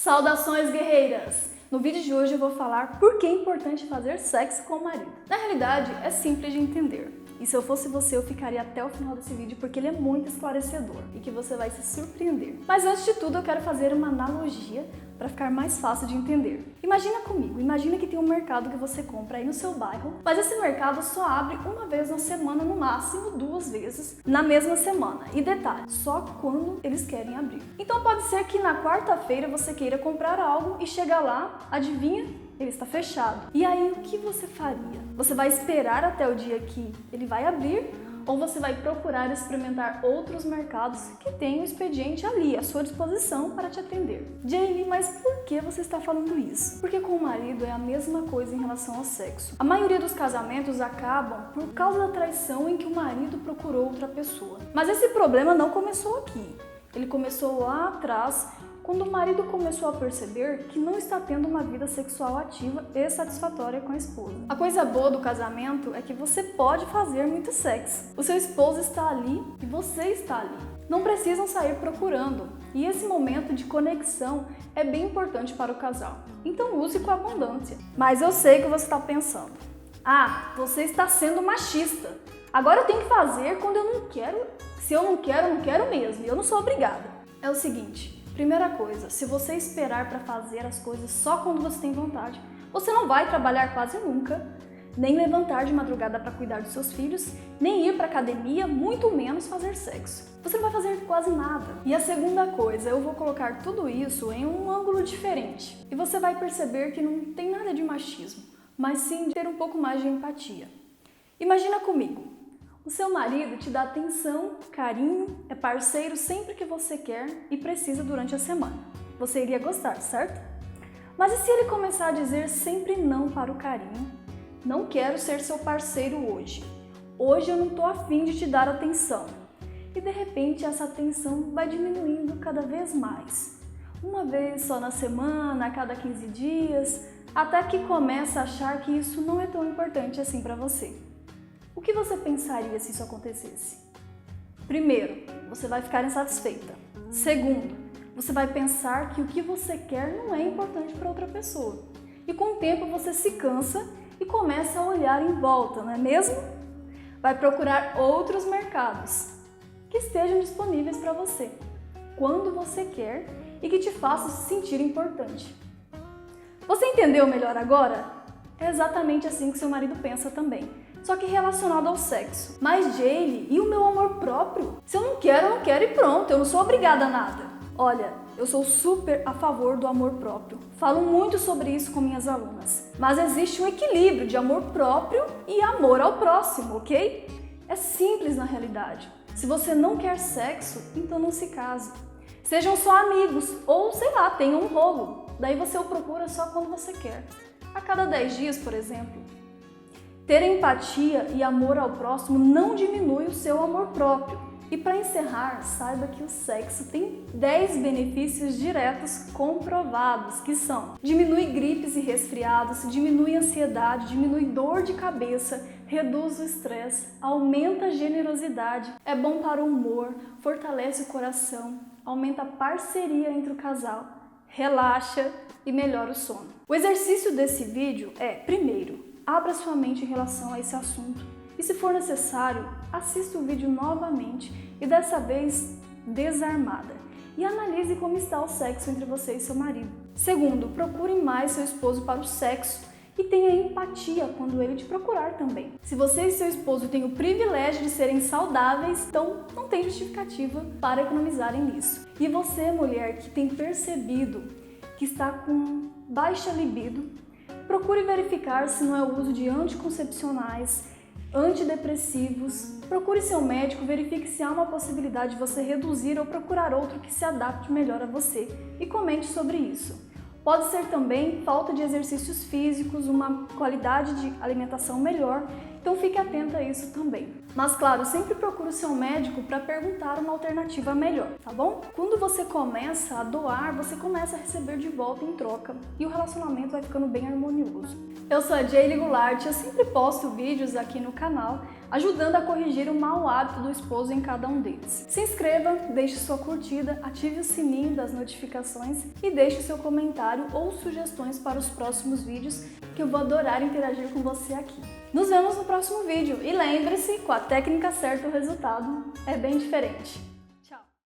Saudações, guerreiras! No vídeo de hoje eu vou falar por que é importante fazer sexo com o marido. Na realidade, é simples de entender. E se eu fosse você, eu ficaria até o final desse vídeo porque ele é muito esclarecedor e que você vai se surpreender. Mas antes de tudo, eu quero fazer uma analogia para ficar mais fácil de entender. Imagina comigo, imagina que tem um mercado que você compra aí no seu bairro, mas esse mercado só abre uma vez na semana, no máximo 2 vezes na mesma semana. E detalhe, só quando eles querem abrir. Então pode ser que na quarta-feira você queira comprar algo e chega lá, adivinha? Ele está fechado. E aí, o que você faria? Você vai esperar até o dia que ele vai abrir ou você vai procurar experimentar outros mercados que têm o expediente ali à sua disposição para te atender? Jamie, mas por que você está falando isso? Porque com o marido é a mesma coisa em relação ao sexo. A maioria dos casamentos acabam por causa da traição em que o marido procurou outra pessoa. Mas esse problema não começou aqui. Ele começou lá atrás, quando o marido começou a perceber que não está tendo uma vida sexual ativa e satisfatória com a esposa. A coisa boa do casamento é que você pode fazer muito sexo. O seu esposo está ali e você está ali. Não precisam sair procurando. E esse momento de conexão é bem importante para o casal. Então use com abundância. Mas eu sei que você está pensando: ah, você está sendo machista. Agora eu tenho que fazer quando eu não quero. Se eu não quero mesmo. Eu não sou obrigada. É o seguinte. Primeira coisa, se você esperar para fazer as coisas só quando você tem vontade, você não vai trabalhar quase nunca, nem levantar de madrugada para cuidar dos seus filhos, nem ir para academia, muito menos fazer sexo. Você não vai fazer quase nada. E a segunda coisa, eu vou colocar tudo isso em um ângulo diferente. E você vai perceber que não tem nada de machismo, mas sim de ter um pouco mais de empatia. Imagina comigo. O seu marido te dá atenção, carinho, é parceiro sempre que você quer e precisa durante a semana. Você iria gostar, certo? Mas e se ele começar a dizer sempre não para o carinho? Não quero ser seu parceiro hoje. Hoje eu não estou afim de te dar atenção. E de repente essa atenção vai diminuindo cada vez mais. Uma vez só na semana, a cada 15 dias, até que começa a achar que isso não é tão importante assim para você. O que você pensaria se isso acontecesse? Primeiro, você vai ficar insatisfeita. Segundo, você vai pensar que o que você quer não é importante para outra pessoa. E com o tempo você se cansa e começa a olhar em volta, não é mesmo? Vai procurar outros mercados que estejam disponíveis para você, quando você quer e que te façam se sentir importante. Você entendeu melhor agora? É exatamente assim que seu marido pensa também. Só que relacionado ao sexo. Mas Jamie, e o meu amor próprio? Se eu não quero e pronto, eu não sou obrigada a nada. Olha, eu sou super a favor do amor próprio. Falo muito sobre isso com minhas alunas. Mas existe um equilíbrio de amor próprio e amor ao próximo, ok? É simples na realidade. Se você não quer sexo, então não se case. Sejam só amigos ou, sei lá, tenham um rolo. Daí você o procura só quando você quer. A cada 10 dias, por exemplo. Ter empatia e amor ao próximo não diminui o seu amor próprio. E para encerrar, saiba que o sexo tem 10 benefícios diretos comprovados, que são: diminui gripes e resfriados, diminui ansiedade, diminui dor de cabeça, reduz o estresse, aumenta a generosidade, é bom para o humor, fortalece o coração, aumenta a parceria entre o casal, relaxa e melhora o sono. O exercício desse vídeo é, primeiro, abra sua mente em relação a esse assunto e, se for necessário, assista o vídeo novamente e dessa vez desarmada e analise como está o sexo entre você e seu marido. Segundo, procure mais seu esposo para o sexo e tenha empatia quando ele te procurar também. Se você e seu esposo têm o privilégio de serem saudáveis, então não tem justificativa para economizarem nisso. E você, mulher, que tem percebido que está com baixa libido, procure verificar se não é o uso de anticoncepcionais, antidepressivos. Procure seu médico, verifique se há uma possibilidade de você reduzir ou procurar outro que se adapte melhor a você e comente sobre isso. Pode ser também falta de exercícios físicos, uma qualidade de alimentação melhor, então fique atenta a isso também. Mas claro, sempre procure o seu médico para perguntar uma alternativa melhor, tá bom? Quando você começa a doar, você começa a receber de volta em troca e o relacionamento vai ficando bem harmonioso. Eu sou a Jamie Goulart, eu sempre posto vídeos aqui no canal ajudando a corrigir o mau hábito do esposo em cada um deles. Se inscreva, deixe sua curtida, ative o sininho das notificações e deixe seu comentário ou sugestões para os próximos vídeos, que eu vou adorar interagir com você aqui. Nos vemos no próximo vídeo e lembre-se, com a técnica certa o resultado é bem diferente.